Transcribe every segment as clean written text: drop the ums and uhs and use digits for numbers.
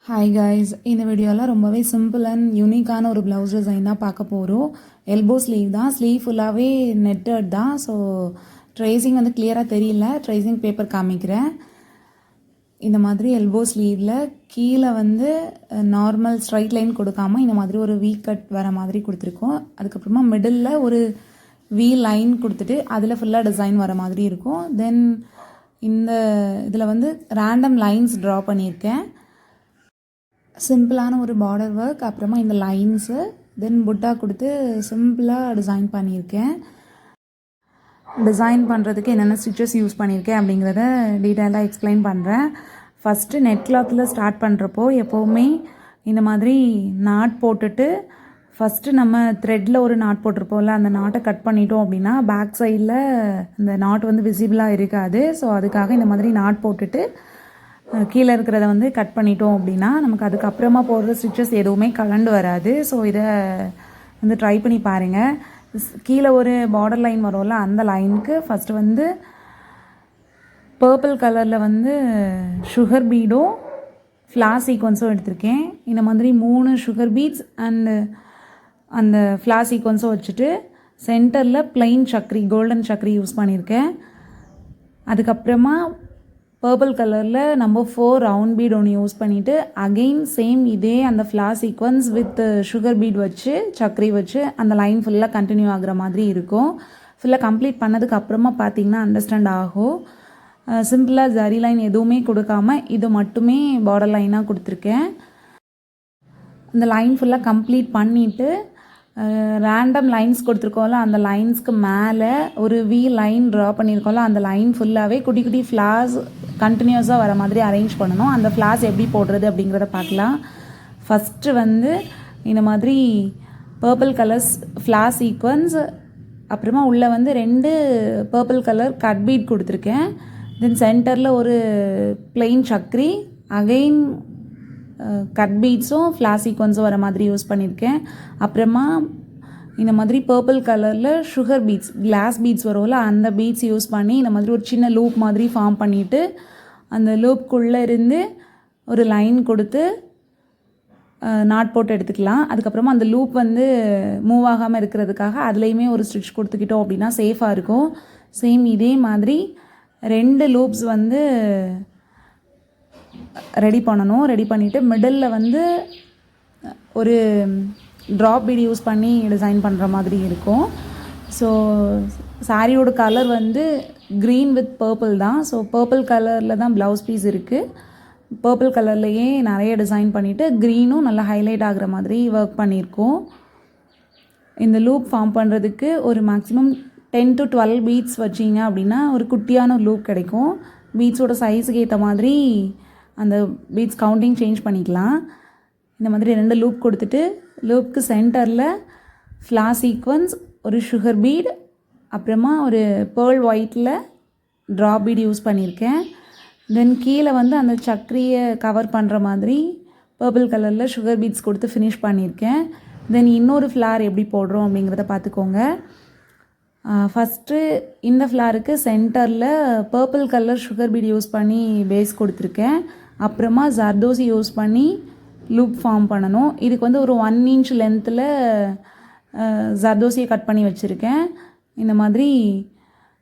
Hi guys, இந்த வீடியோவில் ரொம்பவே சிம்பிள் அண்ட் யூனிக்கான ஒரு ப்ளவுஸ் டிசைன் தான் பார்க்க போகிறோம். எல்போ ஸ்லீவ் தான், ஸ்லீவ் ஃபுல்லாகவே நெட்டட் தான். ஸோ ட்ரேசிங் வந்து கிளியராக தெரியல, ட்ரேசிங் பேப்பர் காமிக்கிறேன். இந்த மாதிரி எல்போ ஸ்லீவில் கீழே வந்து நார்மல் ஸ்ட்ரைட் லைன் கொடுக்காம இந்த மாதிரி ஒரு வீ கட் வர மாதிரி கொடுத்துருக்கோம். அதுக்கப்புறமா மிடில் ஒரு வி லைன் கொடுத்துட்டு அதில் ஃபுல்லாக டிசைன் வர மாதிரி இருக்கும். தென் இந்த இதில் வந்து ரேண்டம் லைன்ஸ் ட்ரா பண்ணியிருக்கேன். சிம்பிளான ஒரு பார்டர் ஒர்க், அப்புறமா இந்த லைன்ஸு, தென் புட்டா கொடுத்து சிம்பிளாக டிசைன் பண்ணியிருக்கேன். டிசைன் பண்ணுறதுக்கு என்னென்ன ஸ்டிச்சஸ் யூஸ் பண்ணியிருக்கேன் அப்படிங்கிறத டீட்டெயிலாக எக்ஸ்பிளைன் பண்ணுறேன். ஃபஸ்ட்டு நெட் கிளாத்தில் ஸ்டார்ட் பண்ணுறப்போ எப்போவுமே இந்த மாதிரி நாட் போட்டுட்டு ஃபஸ்ட்டு நம்ம த்ரெட்டில் ஒரு நாட் போட்டிருப்போம்ல, அந்த நாட்டை கட் பண்ணிட்டோம் அப்படின்னா பேக் சைடில் இந்த நாட் வந்து விசிபிளாக இருக்காது. ஸோ அதுக்காக இந்த மாதிரி நாட் போட்டுட்டு கீழே இருக்கிறத வந்து கட் பண்ணிட்டோம் அப்படின்னா நமக்கு அதுக்கப்புறமா போடுற ஸ்டிச்சஸ் எதுவுமே கலண்டு வராது. ஸோ இதை வந்து ட்ரை பண்ணி பாருங்கள். கீழே ஒரு பார்டர் லைன் வரும்ல, அந்த லைனுக்கு ஃபஸ்ட்டு வந்து பர்பிள் கலரில் வந்து சுகர் பீடும் ஃப்ளார் சீக்வன்ஸும் எடுத்திருக்கேன். இந்த மாதிரி 3 சுகர் பீட்ஸ் அண்டு அந்த ஃப்ளார் சீக்வன்ஸும் வச்சுட்டு சென்டரில் பிளெயின் சக்கரி, கோல்டன் சக்கரி யூஸ் பண்ணியிருக்கேன். அதுக்கப்புறமா பர்பிள் கலரில் நம்பர் 4 ரவுண்ட் பீட் ஒன்று யூஸ் பண்ணிவிட்டு அகெயின் சேம் இதே அந்த flower sequins with sugar bead வச்சு சக்கரி வச்சு அந்த லைன் ஃபுல்லாக கண்டினியூ ஆகிற மாதிரி இருக்கும். ஃபுல்லாக கம்ப்ளீட் பண்ணதுக்கு அப்புறமா பார்த்திங்கன்னா அண்டர்ஸ்டாண்ட் ஆகும். சிம்பிளாக ஜரி லைன் எதுவுமே கொடுக்காம இது மட்டுமே பார்டர் லைனாக கொடுத்துருக்கேன். இந்த லைன் ஃபுல்லாக கம்ப்ளீட் பண்ணிவிட்டு ரேண்டம் லைன்ஸ் கொடுத்துருக்கோம்ல, அந்த லைன்ஸ்க்கு மேலே ஒரு வி லைன் ட்ரா பண்ணியிருக்கோம்ல, அந்த லைன் ஃபுல்லாகவே குட்டி குட்டி ஃப்ளார்ஸ் கண்டினியூஸாக வர மாதிரி அரேஞ்ச் பண்ணணும். அந்த ஃப்ளார்ஸ் எப்படி போடுறது அப்படிங்கிறத பார்க்கலாம். ஃபஸ்ட்டு வந்து இந்த மாதிரி பர்பிள் கலர்ஸ் ஃப்ளார் சீக்வன்ஸ், அப்புறமா உள்ளே வந்து 2 பர்பிள் கலர் கட் பீட் கொடுத்துருக்கேன். தென் சென்டரில் ஒரு பிளெயின் சக்கரி, அகெயின் கட் பீட்ஸும் ஃப்ளார் சீக்வன்ஸும் வர மாதிரி யூஸ் பண்ணியிருக்கேன். அப்புறமா இந்த மாதிரி பர்பிள் கலரில் சுகர் பீட்ஸ், கிளாஸ் பீட்ஸ் வரும்ல, அந்த பீட்ஸ் யூஸ் பண்ணி இந்த மாதிரி ஒரு சின்ன லூப் மாதிரி ஃபார்ம் பண்ணிவிட்டு அந்த லூப்குள்ளே இருந்து ஒரு லைன் கொடுத்து நாட் போட்டு எடுத்துக்கலாம். அதுக்கப்புறமா அந்த லூப் வந்து மூவ் ஆகாமல் இருக்கிறதுக்காக அதுலேயுமே ஒரு ஸ்டிச் கொடுத்துக்கிட்டோம் அப்படின்னா சேஃபாக இருக்கும். சேம் இதே மாதிரி 2 லூப்ஸ் வந்து ரெடி பண்ணணும். ரெடி பண்ணிவிட்டு மிடில் வந்து ஒரு ட்ராப் பீட் யூஸ் பண்ணி டிசைன் பண்ணுற மாதிரி இருக்கும். ஸோ சாரியோட கலர் வந்து க்ரீன் வித் பர்பிள் தான். ஸோ பர்பிள் கலரில் தான் ப்ளவுஸ் பீஸ் இருக்குது. பர்பிள் கலர்லேயே நிறைய டிசைன் பண்ணிவிட்டு க்ரீனும் நல்லா ஹைலைட் ஆகிற மாதிரி ஒர்க் பண்ணியிருக்கோம். இந்த லூப் ஃபார்ம் பண்ணுறதுக்கு ஒரு மேக்ஸிமம் 10 to 12 பீட்ஸ் வச்சிங்க அப்படின்னா ஒரு குட்டியான லூப் கிடைக்கும். பீட்ஸோட சைஸுக்கு ஏற்ற மாதிரி அந்த பீட்ஸ் கவுண்டிங் சேஞ்ச் பண்ணிக்கலாம். இந்த மாதிரி 2 லூப் கொடுத்துட்டு லூப்க்கு சென்டரில் ஃப்ளார் சீக்வன்ஸ், ஒரு சுகர் பீட், அப்புறமா ஒரு பேர்ல் ஒயிட்டில் ட்ராப் பீட் யூஸ் பண்ணியிருக்கேன். தென் கீழே வந்து அந்த சக்கரியை கவர் பண்ணுற மாதிரி பர்பிள் கலரில் சுகர் பீட்ஸ் கொடுத்து ஃபினிஷ் பண்ணியிருக்கேன். தென் இன்னொரு ஃப்ளார் எப்படி போடுறோம் அப்படிங்கிறத பார்த்துக்கோங்க. ஃபஸ்ட்டு இந்த ஃப்ளாருக்கு சென்டரில் purple colour sugar beat use பண்ணி பேஸ் கொடுத்துருக்கேன். அப்புறமா ஜர்தோசி யூஸ் பண்ணி லூப் ஃபார்ம் பண்ணணும். இதுக்கு வந்து ஒரு 1 inch லென்த்தில் ஜர்தோசியை கட் பண்ணி வச்சுருக்கேன். இந்த மாதிரி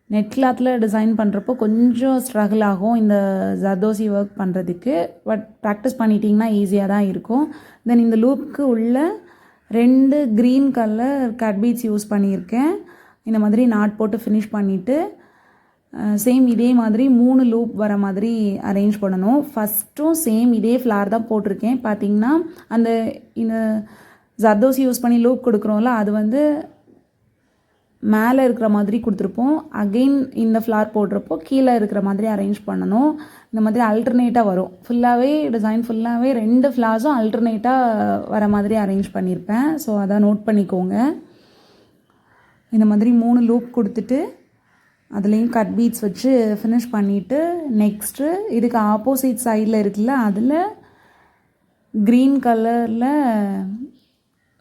நெட் கிளாத்தில் டிசைன் பண்ணுறப்போ கொஞ்சம் ஸ்ட்ரகிள் ஆகும் இந்த ஜர்தோசி ஒர்க் பண்ணுறதுக்கு. பட் ப்ராக்டிஸ் பண்ணிட்டிங்கன்னா ஈஸியாக தான் இருக்கும். தென் இந்த லூப்புக்கு உள்ள 2 green colour cut beads use பண்ணியிருக்கேன். இந்த மாதிரி நாட் போட்டு ஃபினிஷ் பண்ணிவிட்டு சேம் இதே மாதிரி 3 லூப் வர மாதிரி அரேஞ்ச் பண்ணணும். ஃபஸ்ட்டும் சேம் இதே ஃப்ளார் தான் போட்டிருக்கேன். பார்த்திங்கன்னா அந்த இந்த ஜர்தோசி யூஸ் பண்ணி லூப் கொடுக்குறோம்ல, அது வந்து மேலே இருக்கிற மாதிரி கொடுத்துருப்போம். அகெயின் இந்த ஃப்ளார் போடுறப்போ கீழே இருக்கிற மாதிரி அரேஞ்ச் பண்ணணும். இந்த மாதிரி அல்டர்னேட்டாக வரும். ஃபுல்லாகவே டிசைன் ஃபுல்லாகவே 2 ஃப்ளார்ஸும் அல்டர்னேட்டாக வர மாதிரி அரேஞ்ச் பண்ணியிருப்பேன். ஸோ அதை நோட் பண்ணிக்கோங்க. இந்த மாதிரி 3 லூப் கொடுத்துட்டு அதுலேயும் கட் பீட்ஸ் வச்சு ஃபினிஷ் பண்ணிவிட்டு நெக்ஸ்ட்டு இதுக்கு ஆப்போசிட் சைடில் இருக்குல்ல, அதில் க்ரீன் கலரில்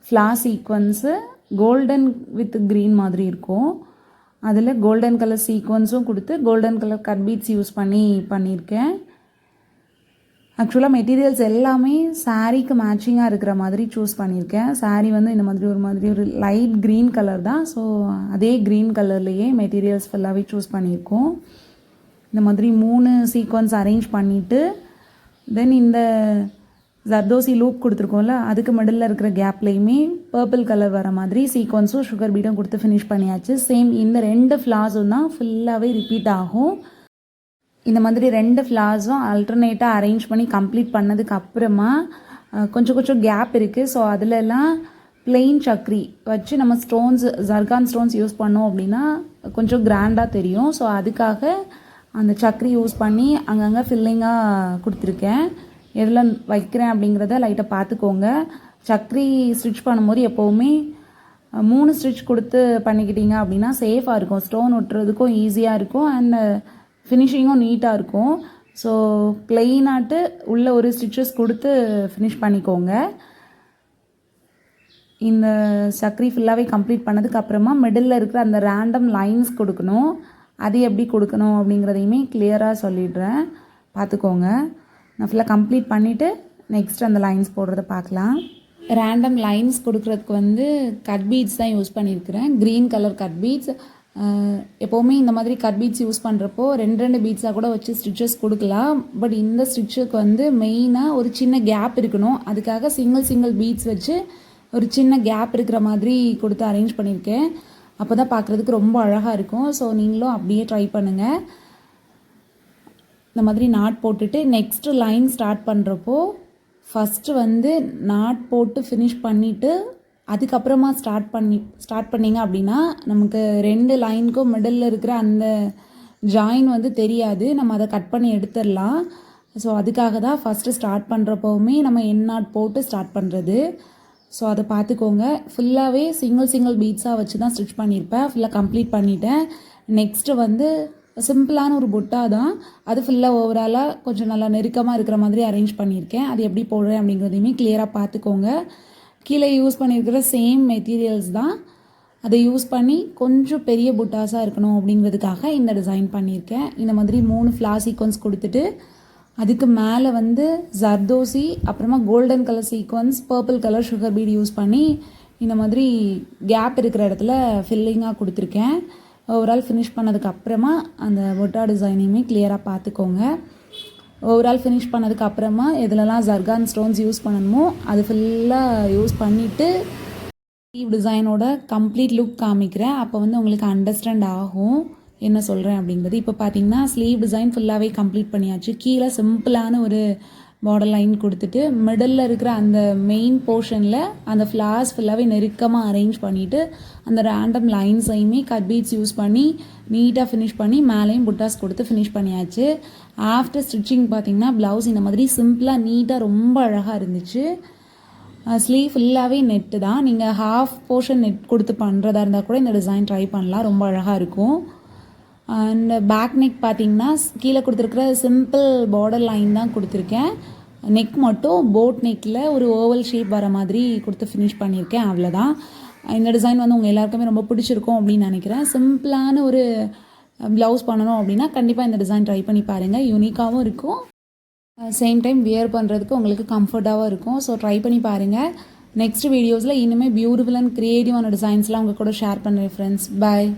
flower sequins golden with green மாதிரி இருக்கும். அதில் கோல்டன் கலர் சீக்வன்ஸும் கொடுத்து golden colour cut beads use பண்ணி பண்ணியிருக்கேன். ஆக்சுவலாக மெட்டீரியல்ஸ் எல்லாமே சாரீக்கு மேட்சிங்காக இருக்கிற மாதிரி சூஸ் பண்ணியிருக்கேன். சாரீ வந்து இந்த மாதிரி ஒரு லைட் க்ரீன் கலர் தான். ஸோ அதே க்ரீன் கலர்லேயே மெட்டீரியல்ஸ் ஃபுல்லாகவே சூஸ் பண்ணியிருக்கோம். இந்த மாதிரி 3 சீக்வன்ஸ் அரேஞ்ச் பண்ணிவிட்டு தென் இந்த ஜர்தோசி லூப் கொடுத்துருக்கோம்ல, அதுக்கு மிடில் இருக்கிற கேப்லேயுமே பர்பிள் கலர் வர மாதிரி சீக்வன்ஸும் சுகர் பீடும் கொடுத்து ஃபினிஷ் பண்ணியாச்சு. சேம் இந்த 2 ஃப்ளார்ஸும் தான் ஃபுல்லாகவே ரிப்பீட் ஆகும். இந்த மாதிரி 2 ஃப்ளார்ஸும் அல்டர்னேட்டாக அரேஞ்ச் பண்ணி கம்ப்ளீட் பண்ணதுக்கு அப்புறமா கொஞ்சம் கேப் இருக்குது. ஸோ அதிலெல்லாம் பிளெயின் சக்ரி வச்சு நம்ம ஸ்டோன்ஸ் ஜர்கான் ஸ்டோன்ஸ் யூஸ் பண்ணோம் அப்படின்னா கொஞ்சம் கிராண்டாக தெரியும். ஸோ அதுக்காக அந்த சக்ரி யூஸ் பண்ணி அங்கங்கே ஃபில்லிங்காக கொடுத்துருக்கேன். எதில் வைக்கிறேன் அப்படிங்கிறத லைட்டாக பார்த்துக்கோங்க. சக்ரி ஸ்டிச் பண்ணும்போது எப்போவுமே 3 ஸ்டிச் கொடுத்து பண்ணிக்கிட்டீங்க அப்படின்னா சேஃபாக இருக்கும். ஸ்டோன் ஒட்டுறதுக்கும் ஈஸியாக இருக்கும் அண்ட் ஃபினிஷிங்கும் நீட்டாக இருக்கும். ஸோ பிளெயினாட்டு உள்ள ஒரு ஸ்டிச்சஸ் கொடுத்து ஃபினிஷ் பண்ணிக்கோங்க. இந்த சக்ரி ஃபுல்லாகவே கம்ப்ளீட் பண்ணதுக்கப்புறமா மிடில் இருக்கிற அந்த ரேண்டம் லைன்ஸ் கொடுக்கணும். அது எப்படி கொடுக்கணும் அப்படிங்கிறதையுமே கிளியராக சொல்லிடுறேன், பார்த்துக்கோங்க. நான் ஃபுல்லாக கம்ப்ளீட் பண்ணிவிட்டு நெக்ஸ்ட் அந்த லைன்ஸ் போடுறத பார்க்கலாம். ரேண்டம் லைன்ஸ் கொடுக்குறதுக்கு வந்து கட் பீட்ஸ் தான் யூஸ் பண்ணியிருக்கிறேன். Green colour cut beads. எப்போவுமே இந்த மாதிரி கட் பீட்ஸ் யூஸ் பண்ணுறப்போ 2 பீட்ஸாக கூட வச்சு ஸ்டிச்சஸ் கொடுக்கலாம். பட் இந்த ஸ்டிச்சுக்கு வந்து மெயினாக ஒரு சின்ன கேப் இருக்கணும். அதுக்காக சிங்கிள் பீட்ஸ் வச்சு ஒரு சின்ன கேப் இருக்கிற மாதிரி கொடுத்து அரேஞ்ச் பண்ணியிருக்கேன். அப்போ தான் பார்க்குறதுக்கு ரொம்ப அழகாக இருக்கும். ஸோ நீங்களும் அப்படியே ட்ரை பண்ணுங்கள். இந்த மாதிரி நாட் போட்டுட்டு நெக்ஸ்ட்டு லைன் ஸ்டார்ட் பண்ணுறப்போ ஃபஸ்ட்டு வந்து நாட் போட்டு ஃபினிஷ் பண்ணிவிட்டு அதுக்கப்புறமா ஸ்டார்ட் பண்ணிங்க அப்படின்னா நமக்கு 2 லைனுக்கும் மிடில் இருக்கிற அந்த ஜாயின் வந்து தெரியாது. நம்ம அதை கட் பண்ணி எடுத்துடலாம். ஸோ அதுக்காக தான் ஃபஸ்ட்டு ஸ்டார்ட் பண்ணுறப்போவுமே நம்ம என் நாட் போட்டு ஸ்டார்ட் பண்ணுறது. ஸோ அதை பார்த்துக்கோங்க. ஃபுல்லாகவே சிங்கிள் பீட்ஸாக வச்சு தான் ஸ்டிச் பண்ணியிருப்பேன். ஃபுல்லாக கம்ப்ளீட் பண்ணிவிட்டேன். நெக்ஸ்ட்டு வந்து சிம்பிளான ஒரு புட்டா தான். அது ஃபுல்லாக ஓவராலாக கொஞ்சம் நல்லா நெருக்கமாக இருக்கிற மாதிரி அரேஞ்ச் பண்ணியிருக்கேன். அது எப்படி போடுறேன் அப்படிங்கிறதையுமே கிளியராக பார்த்துக்கோங்க. கீழே யூஸ் பண்ணியிருக்கிற சேம் மெட்டீரியல்ஸ் தான். அதை யூஸ் பண்ணி கொஞ்சம் பெரிய புட்டாஸாக இருக்கணும் அப்படிங்கிறதுக்காக இந்த டிசைன் பண்ணியிருக்கேன். இந்த மாதிரி 3 ஃப்ளார் சீக்வன்ஸ் கொடுத்துட்டு அதுக்கு மேலே வந்து ஜர்தோசி அப்புறமா golden colour sequence purple colour sugar beat use பண்ணி இந்த மாதிரி கேப் இருக்கிற இடத்துல ஃபில்லிங்காக கொடுத்துருக்கேன். ஓவரால் ஃபினிஷ் பண்ணதுக்கப்புறமா அந்த பொட்டா டிசைனையுமே கிளியராக பார்த்துக்கோங்க. ஓவரால் ஃபினிஷ் பண்ணதுக்கப்புறமா எதுலலாம் ஜர்கான் ஸ்டோன்ஸ் யூஸ் பண்ணணுமோ அது ஃபுல்லாக யூஸ் பண்ணிவிட்டு ஸ்லீவ் டிசைனோட கம்ப்ளீட் லுக் காமிக்கிறேன். அப்போ வந்து உங்களுக்கு அண்டர்ஸ்டாண்ட் ஆகும் என்ன சொல்கிறேன் அப்படிங்கிறது. இப்போ பார்த்தீங்கன்னா ஸ்லீவ் டிசைன் ஃபுல்லாகவே கம்ப்ளீட் பண்ணியாச்சு. கீழே சிம்பிளான ஒரு பார்டர் லைன் கொடுத்துட்டு மிடில் இருக்கிற அந்த மெயின் போர்ஷனில் அந்த ஃப்ளார்ஸ் ஃபுல்லாகவே நெருக்கமாக அரேஞ்ச் பண்ணிவிட்டு அந்த ரேண்டம் லைன்ஸையுமே கட் பீட்ஸ் யூஸ் பண்ணி நீட்டாக ஃபினிஷ் பண்ணி மேலேயும் புட்டாஸ் கொடுத்து ஃபினிஷ் பண்ணியாச்சு. ஆஃப்டர் ஸ்டிச்சிங் பார்த்திங்கன்னா ப்ளவுஸ் இந்த மாதிரி சிம்பிளாக நீட்டாக ரொம்ப அழகாக இருந்துச்சு. ஸ்லீவ் ஃபுல்லாகவே நெட்டு தான். நீங்கள் ஹாஃப் போர்ஷன் நெட் கொடுத்து பண்ணுறதா இருந்தால் கூட இந்த டிசைன் ட்ரை பண்ணலாம், ரொம்ப அழகாக இருக்கும். அண்ட் பேக் நெக் பார்த்திங்கன்னா கீழே கொடுத்துருக்குற சிம்பிள் பார்டர் லைன் தான் கொடுத்துருக்கேன். நெக் மட்டும் போட் நெக்கில் ஒரு ஓவல் ஷேப் வர மாதிரி கொடுத்து ஃபினிஷ் பண்ணியிருக்கேன், அவ்வளோதான். இந்த டிசைன் வந்து உங்கள் எல்லாருக்குமே ரொம்ப பிடிச்சிருக்கும் அப்படின்னு நினைக்கிறேன். சிம்பிளான ஒரு ப்ளவுஸ் பண்ணணும் அப்படின்னா கண்டிப்பாக இந்த டிசைன் ட்ரை பண்ணி பாருங்கள். யூனிக்காகவும் இருக்கும், சேம் டைம் வியர் பண்ணுறதுக்கு உங்களுக்கு கம்ஃபர்ட்டாகவும் இருக்கும். ஸோ ட்ரை பண்ணி பாருங்கள். நெக்ஸ்ட் வீடியோஸில் இன்னுமே பியூட்டிஃபுல் அண்ட் க்ரியேட்டிவான டிசைன்ஸ்லாம் உங்கள் கூட ஷேர் பண்ணுறேன் ஃப்ரெண்ட்ஸ். பாய்.